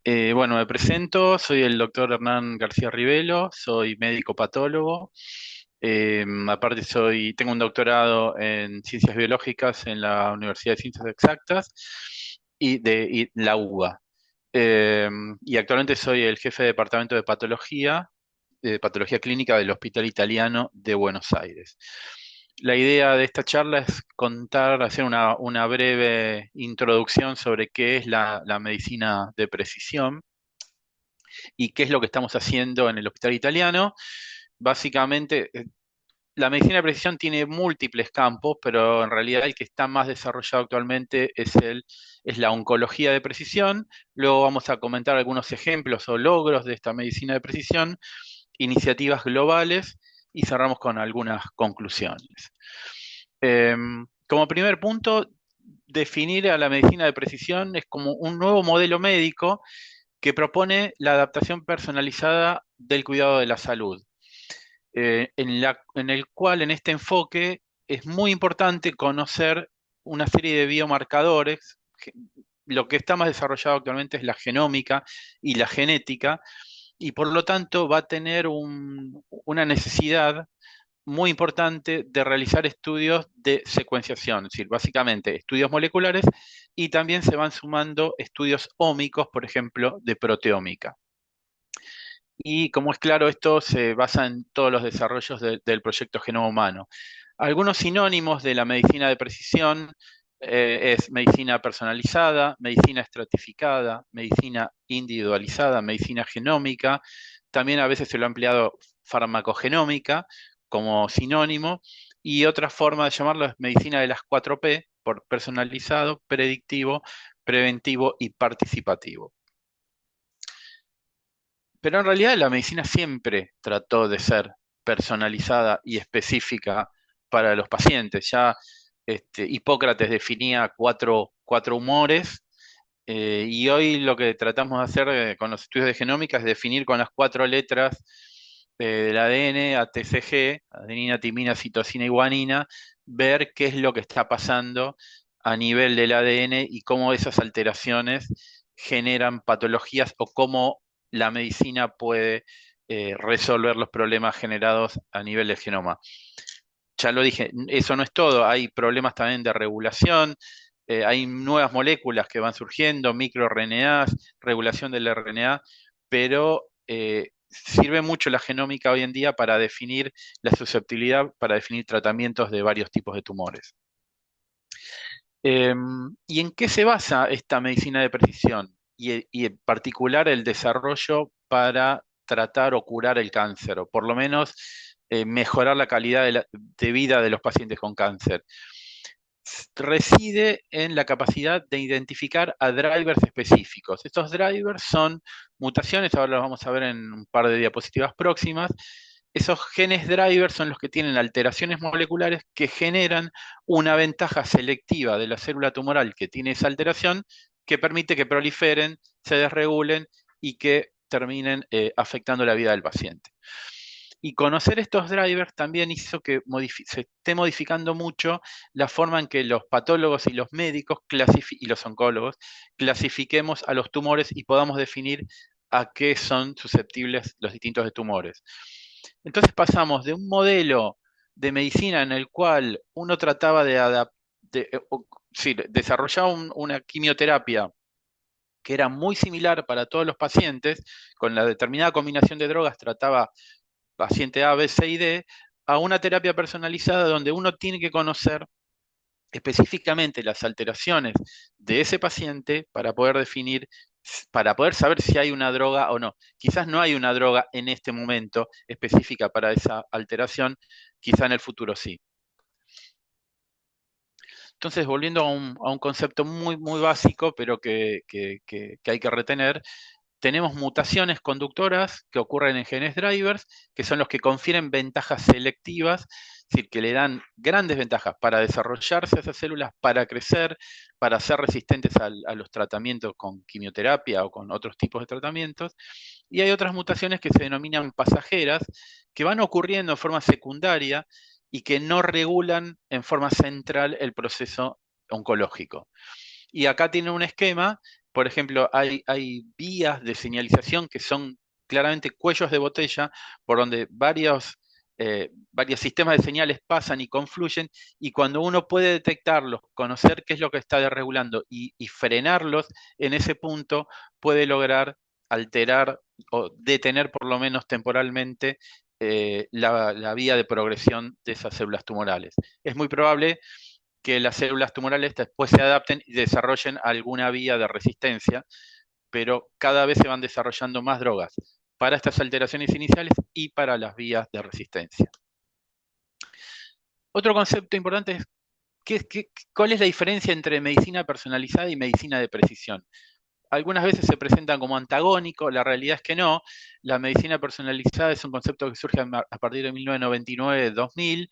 Bueno, me presento, soy el doctor Hernán García Rivelo, soy médico patólogo. Aparte tengo un doctorado en ciencias biológicas en la Universidad de Ciencias Exactas y la UBA. Eh, y actualmente soy el jefe de departamento de patología clínica del Hospital Italiano de Buenos Aires. La idea de esta charla es hacer una breve introducción sobre qué es la medicina de precisión y qué es lo que estamos haciendo en el Hospital Italiano. Básicamente, la medicina de precisión tiene múltiples campos, pero en realidad el que está más desarrollado actualmente es la oncología de precisión. Luego vamos a comentar algunos ejemplos o logros de esta medicina de precisión, iniciativas globales y cerramos con algunas conclusiones. Como primer punto, definir a la medicina de precisión es como un nuevo modelo médico que propone la adaptación personalizada del cuidado de la salud, en el cual en este enfoque es muy importante conocer una serie de biomarcadores. Lo que está más desarrollado actualmente es la genómica y la genética, y por lo tanto va a tener una necesidad muy importante de realizar estudios de secuenciación, es decir, básicamente estudios moleculares, y también se van sumando estudios ómicos, por ejemplo, de proteómica. Y como es claro, esto se basa en todos los desarrollos del proyecto Genoma Humano. Algunos sinónimos de la medicina de precisión es medicina personalizada, medicina estratificada, medicina individualizada, medicina genómica. También a veces se lo ha empleado farmacogenómica como sinónimo. Y otra forma de llamarlo es medicina de las 4P, por personalizado, predictivo, preventivo y participativo. Pero en realidad la medicina siempre trató de ser personalizada y específica para los pacientes. Ya Hipócrates definía cuatro humores, y hoy lo que tratamos de hacer con los estudios de genómica es definir con las cuatro letras del ADN, ATCG, adenina, timina, citosina y guanina, ver qué es lo que está pasando a nivel del ADN y cómo esas alteraciones generan patologías o cómo la medicina puede resolver los problemas generados a nivel del genoma. Ya lo dije, eso no es todo, hay problemas también de regulación, hay nuevas moléculas que van surgiendo, microRNAs, regulación del RNA, pero sirve mucho la genómica hoy en día para definir la susceptibilidad, para definir tratamientos de varios tipos de tumores. ¿Y en qué se basa esta medicina de precisión? Y en particular el desarrollo para tratar o curar el cáncer, o por lo menos mejorar la calidad de vida de los pacientes con cáncer. Reside en la capacidad de identificar a drivers específicos. Estos drivers son mutaciones, ahora los vamos a ver en un par de diapositivas próximas. Esos genes drivers son los que tienen alteraciones moleculares que generan una ventaja selectiva de la célula tumoral que tiene esa alteración, que permite que proliferen, se desregulen y que terminen afectando la vida del paciente. Y conocer estos drivers también hizo que se esté modificando mucho la forma en que los patólogos y los médicos y los oncólogos clasifiquemos a los tumores y podamos definir a qué son susceptibles los distintos tumores. Entonces pasamos de un modelo de medicina en el cual uno trataba desarrollaba una quimioterapia que era muy similar para todos los pacientes, con la determinada combinación de drogas trataba paciente A, B, C y D, a una terapia personalizada donde uno tiene que conocer específicamente las alteraciones de ese paciente para poder definir, para poder saber si hay una droga o no. Quizás no hay una droga en este momento específica para esa alteración, quizá en el futuro sí. Entonces, volviendo a un concepto muy, muy básico, pero que hay que retener, tenemos mutaciones conductoras que ocurren en genes drivers, que son los que confieren ventajas selectivas, es decir, que le dan grandes ventajas para desarrollarse a esas células, para crecer, para ser resistentes a los tratamientos con quimioterapia o con otros tipos de tratamientos. Y hay otras mutaciones que se denominan pasajeras, que van ocurriendo en forma secundaria y que no regulan en forma central el proceso oncológico. Y acá tiene un esquema Por ejemplo, hay vías de señalización que son claramente cuellos de botella por donde varios sistemas de señales pasan y confluyen, y cuando uno puede detectarlos, conocer qué es lo que está desregulando y frenarlos en ese punto, puede lograr alterar o detener por lo menos temporalmente la vía de progresión de esas células tumorales. Es muy probable que las células tumorales después se adapten y desarrollen alguna vía de resistencia, pero cada vez se van desarrollando más drogas para estas alteraciones iniciales y para las vías de resistencia. Otro concepto importante es cuál es la diferencia entre medicina personalizada y medicina de precisión. Algunas veces se presentan como antagónico, la realidad es que no. La medicina personalizada es un concepto que surge a partir de 1999-2000,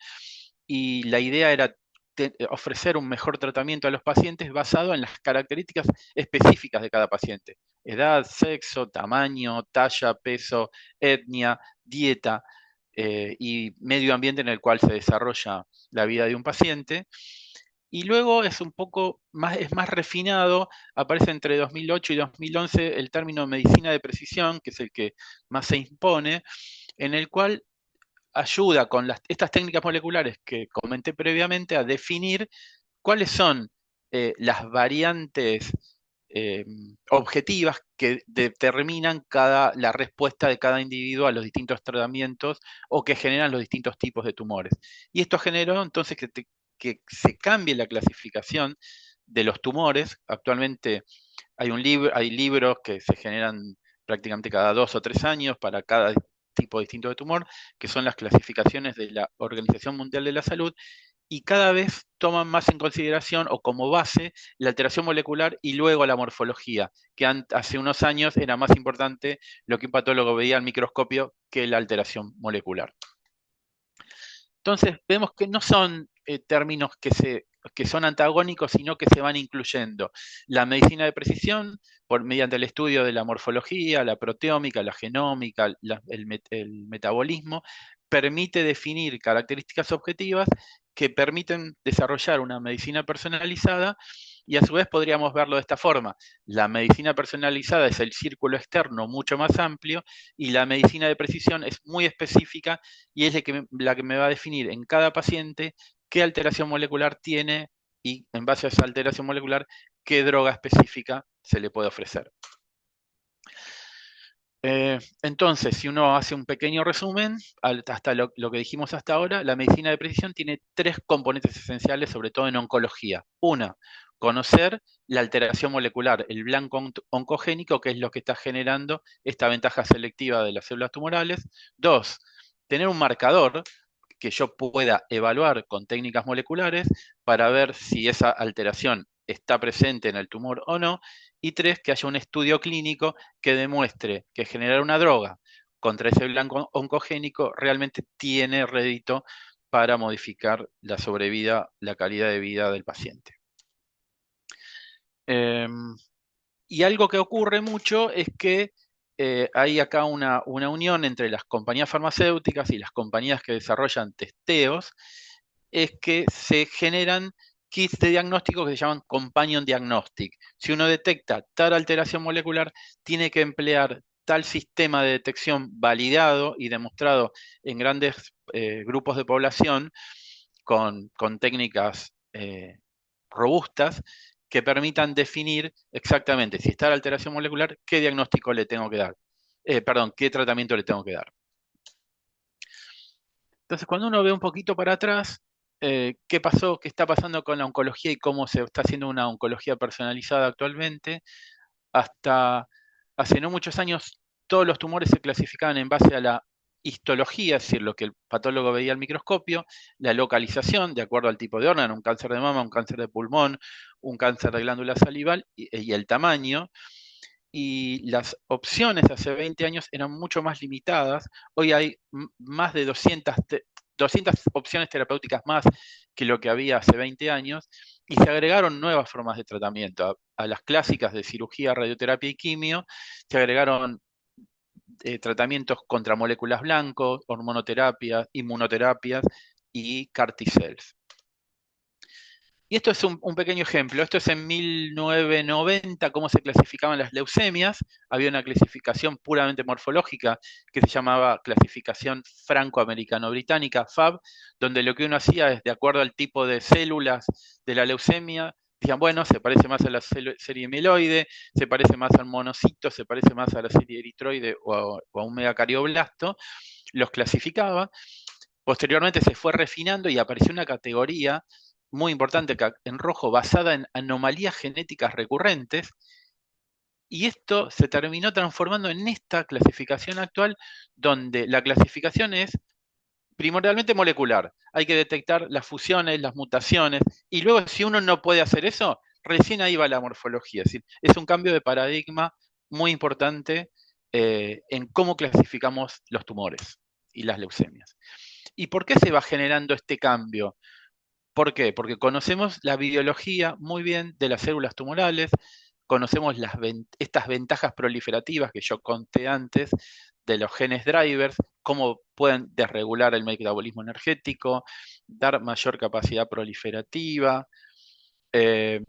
y la idea era ofrecer un mejor tratamiento a los pacientes basado en las características específicas de cada paciente: edad, sexo, tamaño, talla, peso, etnia, dieta y medio ambiente en el cual se desarrolla la vida de un paciente. Y luego es un poco más, es más refinado, aparece entre 2008 y 2011 el término medicina de precisión, que es el que más se impone, en el cual ayuda con estas técnicas moleculares que comenté previamente a definir cuáles son las variantes eh, objetivas que determinan la respuesta de cada individuo a los distintos tratamientos o que generan los distintos tipos de tumores. Y esto generó entonces que se cambie la clasificación de los tumores. Actualmente hay libros que se generan prácticamente cada 2 o 3 años para cada tipo distinto de tumor, que son las clasificaciones de la Organización Mundial de la Salud, y cada vez toman más en consideración o como base la alteración molecular y luego la morfología, que hace unos años era más importante lo que un patólogo veía al microscopio que la alteración molecular. Entonces vemos que no son términos que son antagónicos, sino que se van incluyendo. La medicina de precisión, mediante el estudio de la morfología, la proteómica, la genómica, el metabolismo, permite definir características objetivas que permiten desarrollar una medicina personalizada, y a su vez podríamos verlo de esta forma: la medicina personalizada es el círculo externo mucho más amplio, y la medicina de precisión es muy específica y es la que me va a definir en cada paciente qué alteración molecular tiene, y en base a esa alteración molecular qué droga específica se le puede ofrecer. Entonces, si uno hace un pequeño resumen, hasta lo que dijimos hasta ahora, la medicina de precisión tiene 3 componentes esenciales, sobre todo en oncología. Una, conocer la alteración molecular, el blanco oncogénico, que es lo que está generando esta ventaja selectiva de las células tumorales. Dos, tener un marcador que yo pueda evaluar con técnicas moleculares para ver si esa alteración está presente en el tumor o no. Y tres, que haya un estudio clínico que demuestre que generar una droga contra ese blanco oncogénico realmente tiene rédito para modificar la sobrevida, la calidad de vida del paciente. Y algo que ocurre mucho es que hay acá una unión entre las compañías farmacéuticas y las compañías que desarrollan testeos, es que se generan kits de diagnóstico que se llaman companion diagnostic. Si uno detecta tal alteración molecular, tiene que emplear tal sistema de detección validado y demostrado en grandes grupos de población con técnicas robustas que permitan definir exactamente si está la alteración molecular, qué diagnóstico le tengo que dar. Perdón, qué tratamiento le tengo que dar. Entonces, cuando uno ve un poquito para atrás, qué pasó, qué está pasando con la oncología y cómo se está haciendo una oncología personalizada actualmente, hasta hace no muchos años todos los tumores se clasificaban en base a la histología, es decir, lo que el patólogo veía al microscopio, la localización, de acuerdo al tipo de órgano: un cáncer de mama, un cáncer de pulmón, un cáncer de glándula salival, y el tamaño. Y las opciones hace 20 años eran mucho más limitadas. Hoy hay más de 200 opciones terapéuticas más que lo que había hace 20 años, y se agregaron nuevas formas de tratamiento. A las clásicas de cirugía, radioterapia y quimio, se agregaron tratamientos contra moléculas blancos, hormonoterapias, inmunoterapias y CAR T-cells. Y esto es un pequeño ejemplo. Esto es en 1990, cómo se clasificaban las leucemias. Había una clasificación puramente morfológica que se llamaba clasificación franco-americano-británica, FAB, donde lo que uno hacía es, de acuerdo al tipo de células de la leucemia, decían, bueno, se parece más a la serie mieloide, se parece más al monocito, se parece más a la serie eritroide o a un megacardioblasto. Los clasificaba. Posteriormente se fue refinando y apareció una categoría muy importante en rojo basada en anomalías genéticas recurrentes, y esto se terminó transformando en esta clasificación actual, donde la clasificación es primordialmente molecular. Hay que detectar las fusiones, las mutaciones, y luego si uno no puede hacer eso, recién ahí va la morfología. Es decir, es un cambio de paradigma muy importante en cómo clasificamos los tumores y las leucemias. ¿Y por qué se va generando este cambio? ¿Por qué? Porque conocemos la biología muy bien de las células tumorales, conocemos estas ventajas proliferativas que yo conté antes de los genes drivers, cómo pueden desregular el metabolismo energético, dar mayor capacidad proliferativa, eh,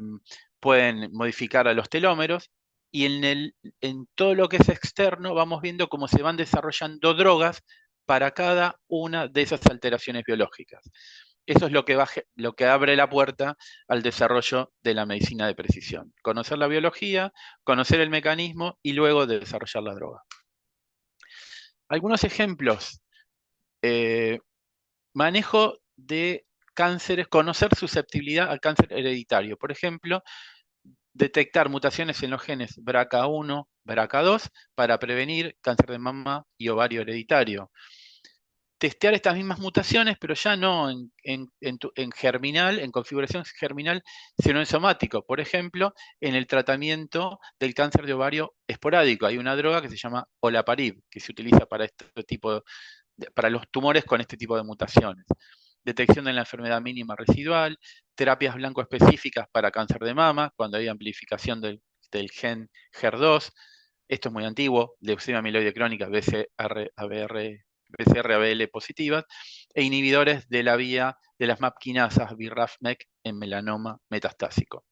pueden modificar a los telómeros, y en todo lo que es externo vamos viendo cómo se van desarrollando drogas para cada una de esas alteraciones biológicas. Eso es lo que abre la puerta al desarrollo de la medicina de precisión. Conocer la biología, conocer el mecanismo y luego de desarrollar la droga. Algunos ejemplos. eh, Manejo de cánceres, conocer susceptibilidad al cáncer hereditario. Por ejemplo, detectar mutaciones en los genes BRCA1, BRCA2 para prevenir cáncer de mama y ovario hereditario. Testear estas mismas mutaciones, pero ya no en germinal, en configuración germinal, sino en somático. Por ejemplo, en el tratamiento del cáncer de ovario esporádico. Hay una droga que se llama olaparib, que se utiliza para este tipo para los tumores con este tipo de mutaciones. Detección de la enfermedad mínima residual, terapias blanco específicas para cáncer de mama, cuando hay amplificación del gen HER2. Esto es muy antiguo, leucemia mieloide crónica, BCR-ABL positivas, e inhibidores de la vía de las MAP quinasas, BRAF/MEK, en melanoma metastásico.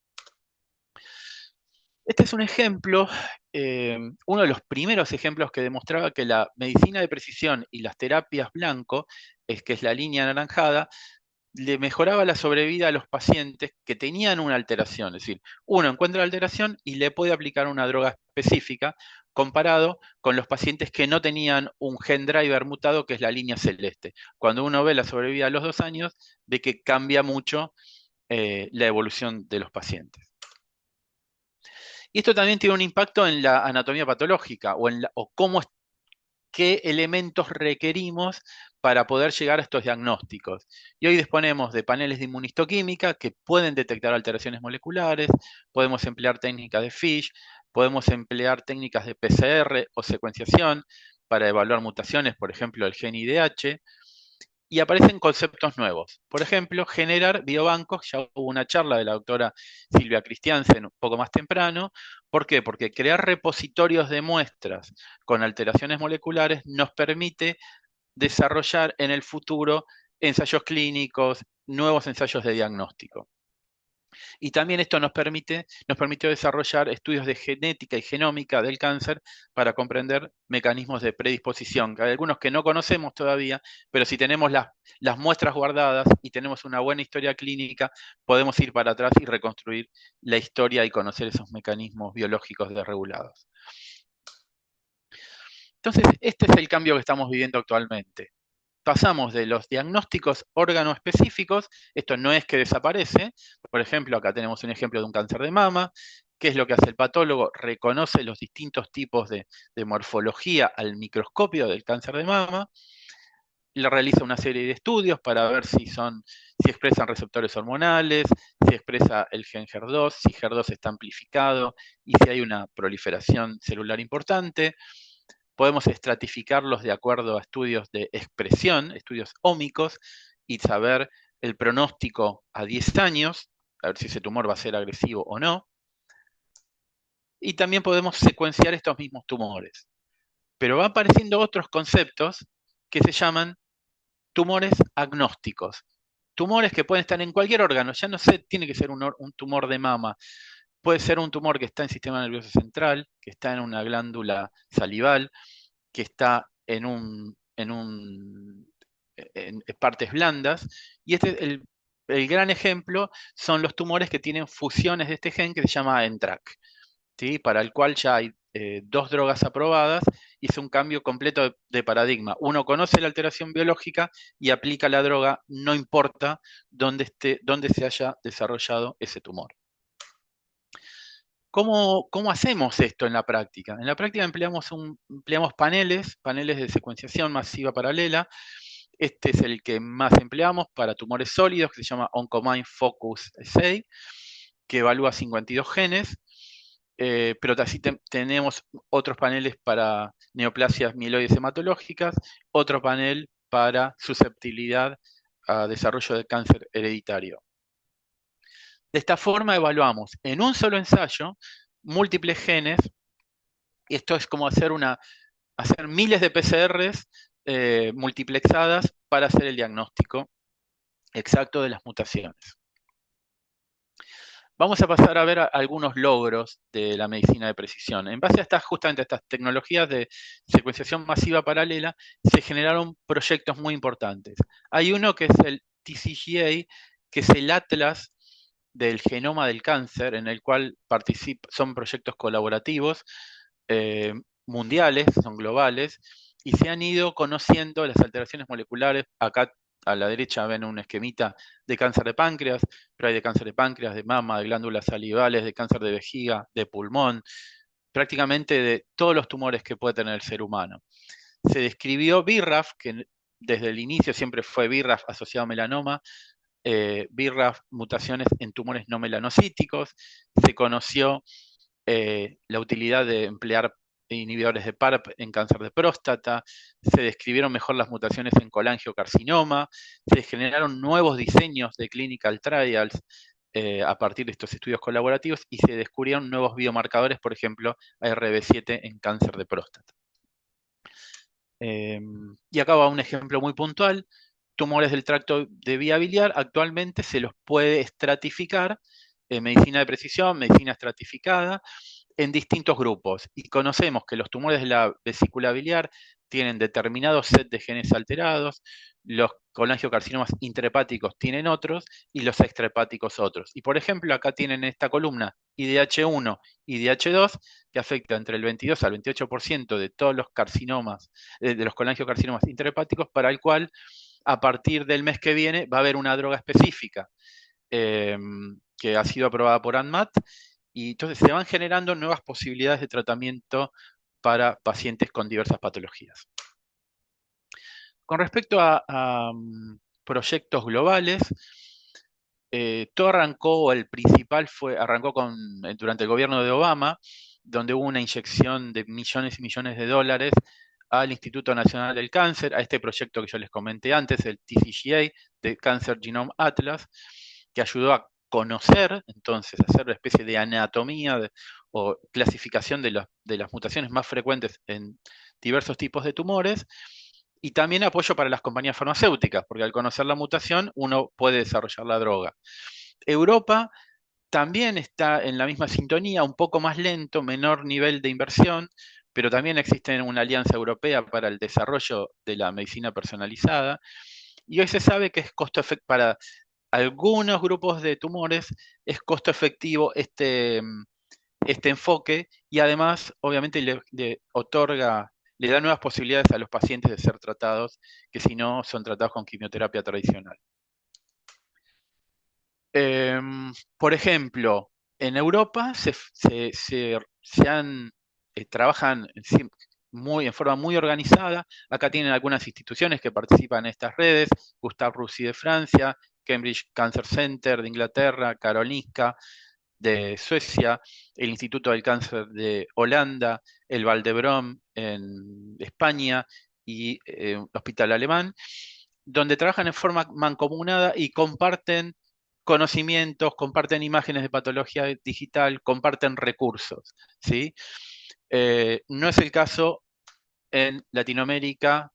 Este es un ejemplo, uno de los primeros ejemplos que demostraba que la medicina de precisión y las terapias blanco, que es la línea anaranjada, le mejoraba la sobrevida a los pacientes que tenían una alteración. Es decir, uno encuentra la alteración y le puede aplicar una droga específica, comparado con los pacientes que no tenían un gen driver mutado, que es la línea celeste. Cuando uno ve la sobrevida a los 2 años, ve que cambia mucho la evolución de los pacientes. Y esto también tiene un impacto en la anatomía patológica o qué elementos requerimos para poder llegar a estos diagnósticos. Y hoy disponemos de paneles de inmunistoquímica que pueden detectar alteraciones moleculares, podemos emplear técnicas de FISH, podemos emplear técnicas de PCR o secuenciación para evaluar mutaciones, por ejemplo, el gen IDH, y aparecen conceptos nuevos. Por ejemplo, generar biobancos. Ya hubo una charla de la doctora Silvia Christiansen un poco más temprano. ¿Por qué? Porque crear repositorios de muestras con alteraciones moleculares nos permite desarrollar en el futuro ensayos clínicos, nuevos ensayos de diagnóstico. Y también esto nos permitió desarrollar estudios de genética y genómica del cáncer para comprender mecanismos de predisposición. Hay algunos que no conocemos todavía, pero si tenemos las muestras guardadas y tenemos una buena historia clínica, podemos ir para atrás y reconstruir la historia y conocer esos mecanismos biológicos desregulados. Entonces, este es el cambio que estamos viviendo actualmente. Pasamos de los diagnósticos órgano-específicos, esto no es que desaparece. Por ejemplo, acá tenemos un ejemplo de un cáncer de mama. ¿Qué es lo que hace el patólogo? Reconoce los distintos tipos de morfología al microscopio del cáncer de mama, le realiza una serie de estudios para ver si expresan receptores hormonales, si expresa el gen HER2, si HER2 está amplificado y si hay una proliferación celular importante. Podemos estratificarlos de acuerdo a estudios de expresión, estudios ómicos, y saber el pronóstico a 10 años, a ver si ese tumor va a ser agresivo o no. Y también podemos secuenciar estos mismos tumores. Pero van apareciendo otros conceptos que se llaman tumores agnósticos. tumores que pueden estar en cualquier órgano, ya no sé, tiene que ser un tumor de mama, puede ser un tumor que está en el sistema nervioso central, que está en una glándula salival, que está en partes blandas, y el gran ejemplo son los tumores que tienen fusiones de este gen que se llama NTRK, ¿sí? Para el cual ya hay dos drogas aprobadas, y es un cambio completo de paradigma. Uno conoce la alteración biológica y aplica la droga, no importa dónde se haya desarrollado ese tumor. ¿Cómo hacemos esto en la práctica? En la práctica empleamos paneles de secuenciación masiva paralela. Este es el que más empleamos para tumores sólidos, que se llama Oncomine Focus Assay, que evalúa 52 genes, pero así tenemos otros paneles para neoplasias mieloides hematológicas, otro panel para susceptibilidad a desarrollo de cáncer hereditario. De esta forma evaluamos en un solo ensayo múltiples genes, y esto es como hacer miles de PCRs multiplexadas para hacer el diagnóstico exacto de las mutaciones. Vamos a pasar a ver algunos logros de la medicina de precisión. En base a justamente a estas tecnologías de secuenciación masiva paralela, se generaron proyectos muy importantes. Hay uno que es el TCGA, que es el Atlas del genoma del cáncer, en el cual son proyectos colaborativos mundiales, son globales, y se han ido conociendo las alteraciones moleculares. Acá a la derecha ven un esquemita de cáncer de páncreas, pero hay de cáncer de páncreas, de mama, de glándulas salivales, de cáncer de vejiga, de pulmón, prácticamente de todos los tumores que puede tener el ser humano. Se describió BRAF, que desde el inicio siempre fue BRAF asociado a melanoma, BRAF mutaciones en tumores no melanocíticos. Se conoció la utilidad de emplear inhibidores de PARP en cáncer de próstata, se describieron mejor las mutaciones en colangiocarcinoma, se generaron nuevos diseños de clinical trials a partir de estos estudios colaborativos, y se descubrieron nuevos biomarcadores, por ejemplo, ARB7 en cáncer de próstata. Y acá va un ejemplo muy puntual: tumores del tracto de vía biliar, actualmente se los puede estratificar en medicina de precisión, medicina estratificada, en distintos grupos. Y conocemos que los tumores de la vesícula biliar tienen determinados set de genes alterados, los colangiocarcinomas intrahepáticos tienen otros, y los extrahepáticos otros. Y por ejemplo, acá tienen en esta columna IDH1 y IDH2, que afecta entre el 22 al 28% de todos los carcinomas, de los colangiocarcinomas intrahepáticos, para el cual a partir del mes que viene va a haber una droga específica que ha sido aprobada por ANMAT, y entonces se van generando nuevas posibilidades de tratamiento para pacientes con diversas patologías. Con respecto a proyectos globales, todo arrancó, el principal arrancó durante el gobierno de Obama, donde hubo una inyección de millones y millones de dólares al Instituto Nacional del Cáncer, a este proyecto que yo les comenté antes, el TCGA, de Cancer Genome Atlas, que ayudó a conocer, entonces, hacer una especie de anatomía o clasificación de las mutaciones más frecuentes en diversos tipos de tumores, y también apoyo para las compañías farmacéuticas, porque al conocer la mutación uno puede desarrollar la droga. Europa también está en la misma sintonía, un poco más lento, menor nivel de inversión, pero también existe una alianza europea para el desarrollo de la medicina personalizada, y hoy se sabe que es para algunos grupos de tumores es costo efectivo este enfoque, y además obviamente le da nuevas posibilidades a los pacientes de ser tratados, que si no son tratados con quimioterapia tradicional. Por ejemplo, en Europa trabajan en forma muy organizada. Acá tienen algunas instituciones que participan en estas redes: Gustave Roussy de Francia, Cambridge Cancer Center de Inglaterra, Karolinska de Suecia, el Instituto del Cáncer de Holanda, el Vall d'Hebron en España y Hospital Alemán, donde trabajan en forma mancomunada y comparten conocimientos, comparten imágenes de patología digital, comparten recursos, ¿sí? No es el caso en Latinoamérica,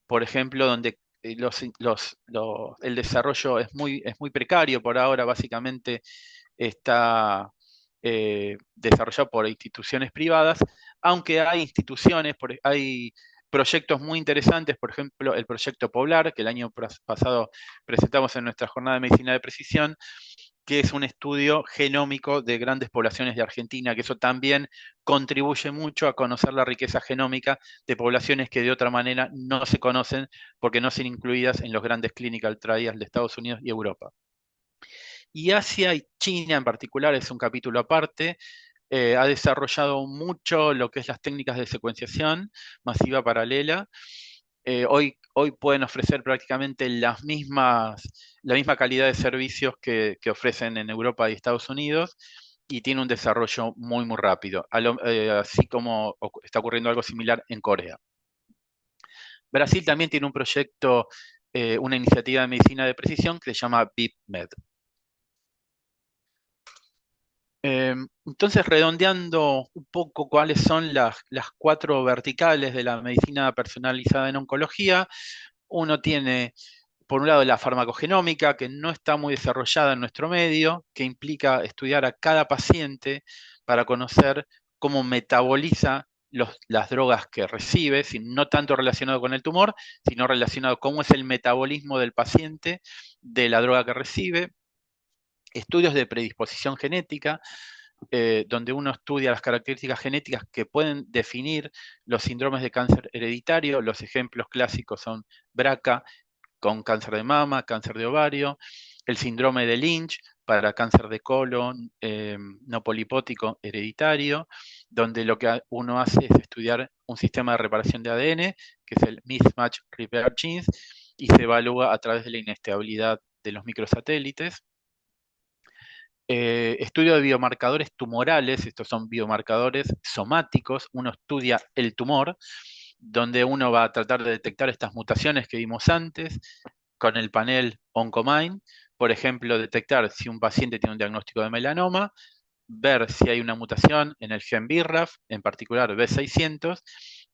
por ejemplo, donde el desarrollo es muy precario por ahora, básicamente está desarrollado por instituciones privadas, aunque hay instituciones, hay proyectos muy interesantes, por ejemplo, el proyecto Poblar, que el año pasado presentamos en nuestra jornada de medicina de precisión, que es un estudio genómico de grandes poblaciones de Argentina, que eso también contribuye mucho a conocer la riqueza genómica de poblaciones que de otra manera no se conocen porque no son incluidas en los grandes clinical trials de Estados Unidos y Europa. Y Asia y China en particular es un capítulo aparte. Ha desarrollado mucho lo que es las técnicas de secuenciación masiva paralela. Hoy pueden ofrecer prácticamente la misma calidad de servicios que ofrecen en Europa y Estados Unidos y tiene un desarrollo muy, muy rápido, así como está ocurriendo algo similar en Corea. Brasil también tiene un proyecto, una iniciativa de medicina de precisión que se llama BIPMED. Entonces, redondeando un poco cuáles son las 4 verticales de la medicina personalizada en oncología, uno tiene, por un lado, la farmacogenómica, que no está muy desarrollada en nuestro medio, que implica estudiar a cada paciente para conocer cómo metaboliza las drogas que recibe, no tanto relacionado con el tumor, sino relacionado con cómo es el metabolismo del paciente de la droga que recibe. Estudios de predisposición genética, donde uno estudia las características genéticas que pueden definir los síndromes de cáncer hereditario. Los ejemplos clásicos son BRCA con cáncer de mama, cáncer de ovario, el síndrome de Lynch para cáncer de colon no polipótico hereditario, donde lo que uno hace es estudiar un sistema de reparación de ADN, que es el Mismatch Repair Genes, y se evalúa a través de la inestabilidad de los microsatélites. Estudio de biomarcadores tumorales, estos son biomarcadores somáticos, uno estudia el tumor, donde uno va a tratar de detectar estas mutaciones que vimos antes con el panel OncoMine, por ejemplo, detectar si un paciente tiene un diagnóstico de melanoma, ver si hay una mutación en el gen BRAF, en particular B600,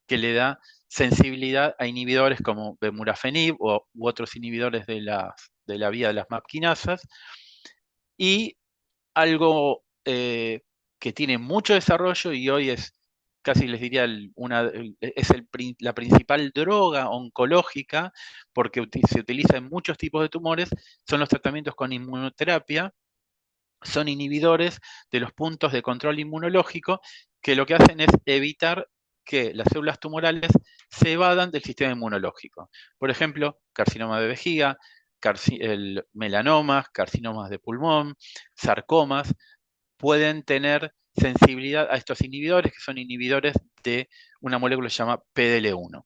que le da sensibilidad a inhibidores como bemurafenib u otros inhibidores de la vía de las MAP quinasas, y algo que tiene mucho desarrollo y hoy es, casi les diría, la principal droga oncológica, porque se utiliza en muchos tipos de tumores, son los tratamientos con inmunoterapia. Son inhibidores de los puntos de control inmunológico que lo que hacen es evitar que las células tumorales se evadan del sistema inmunológico. Por ejemplo, carcinoma de vejiga, melanomas, carcinomas de pulmón, sarcomas, pueden tener sensibilidad a estos inhibidores, que son inhibidores de una molécula que se llama PDL1.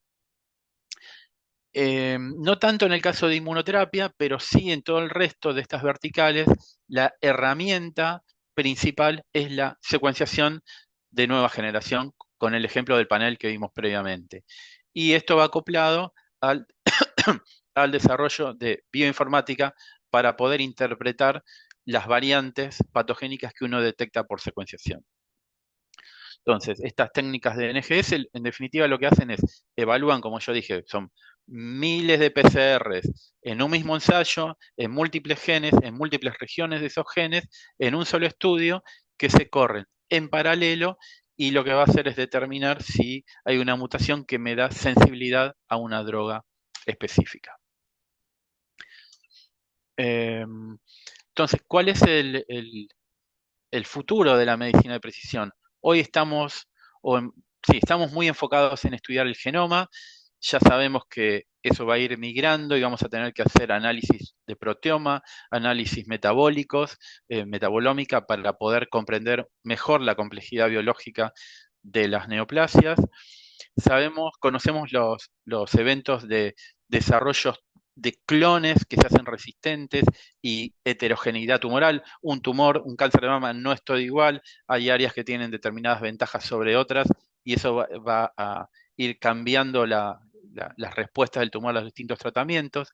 No tanto en el caso de inmunoterapia, pero sí en todo el resto de estas verticales, la herramienta principal es la secuenciación de nueva generación, con el ejemplo del panel que vimos previamente. Y esto va acoplado al, al desarrollo de bioinformática para poder interpretar las variantes patogénicas que uno detecta por secuenciación. Entonces, estas técnicas de NGS, en definitiva, lo que hacen es evalúan, como yo dije, son miles de PCRs en un mismo ensayo, en múltiples genes, en múltiples regiones de esos genes, en un solo estudio, que se corren en paralelo, y lo que va a hacer es determinar si hay una mutación que me da sensibilidad a una droga específica. Entonces, ¿cuál es el futuro de la medicina de precisión? Hoy estamos muy enfocados en estudiar el genoma. Ya sabemos que eso va a ir migrando y vamos a tener que hacer análisis de proteoma, análisis metabólicos, metabolómica, para poder comprender mejor la complejidad biológica de las neoplasias. Conocemos los eventos de desarrollo de clones que se hacen resistentes y heterogeneidad tumoral. Un cáncer de mama no es todo igual, hay áreas que tienen determinadas ventajas sobre otras y eso va a ir cambiando las respuestas del tumor a los distintos tratamientos.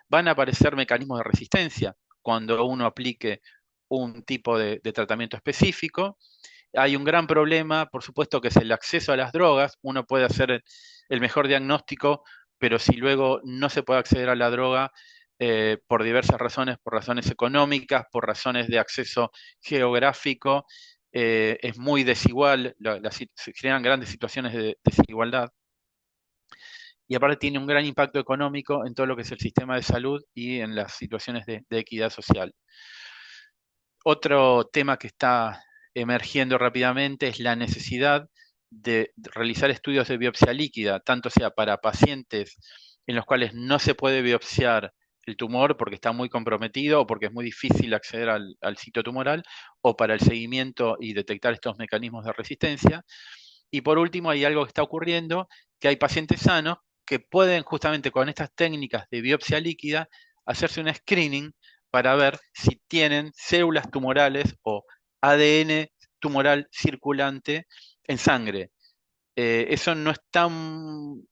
Van a aparecer mecanismos de resistencia cuando uno aplique un tipo de tratamiento específico. Hay un gran problema, por supuesto, que es el acceso a las drogas. Uno puede hacer el mejor diagnóstico, pero si luego no se puede acceder a la droga por diversas razones, por razones económicas, por razones de acceso geográfico, es muy desigual, se crean grandes situaciones de desigualdad y aparte tiene un gran impacto económico en todo lo que es el sistema de salud y en las situaciones de equidad social. Otro tema que está emergiendo rápidamente es la necesidad de realizar estudios de biopsia líquida, tanto sea para pacientes en los cuales no se puede biopsiar el tumor porque está muy comprometido o porque es muy difícil acceder al sitio tumoral, o para el seguimiento y detectar estos mecanismos de resistencia. Y por último, hay algo que está ocurriendo, que hay pacientes sanos que pueden justamente con estas técnicas de biopsia líquida hacerse un screening para ver si tienen células tumorales o ADN tumoral circulante en sangre. Eso no es tan...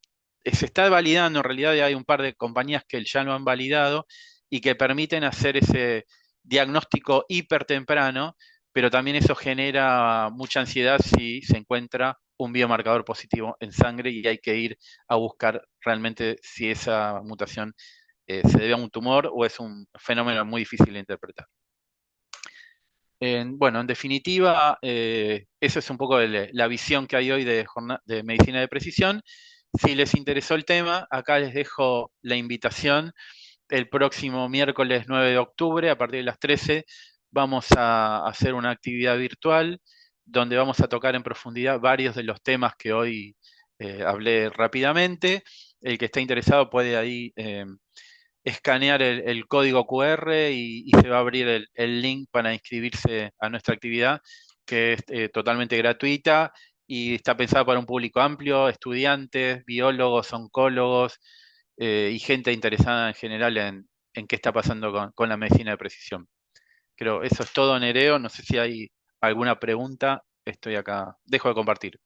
Se está validando, en realidad hay un par de compañías que ya lo han validado y que permiten hacer ese diagnóstico hipertemprano, pero también eso genera mucha ansiedad si se encuentra un biomarcador positivo en sangre y hay que ir a buscar realmente si esa mutación se debe a un tumor o es un fenómeno muy difícil de interpretar. Bueno, en definitiva, esa es un poco la visión que hay hoy de medicina de precisión. Si les interesó el tema, acá les dejo la invitación. El próximo miércoles 9 de octubre, a partir de las 13, vamos a hacer una actividad virtual donde vamos a tocar en profundidad varios de los temas que hoy hablé rápidamente. El que esté interesado puede ahí escanear el código QR y se va a abrir el link para inscribirse a nuestra actividad, que es totalmente gratuita y está pensada para un público amplio, estudiantes, biólogos, oncólogos y gente interesada en general en qué está pasando con la medicina de precisión. Creo eso es todo, Nereo. No sé si hay alguna pregunta. Estoy acá. Dejo de compartir.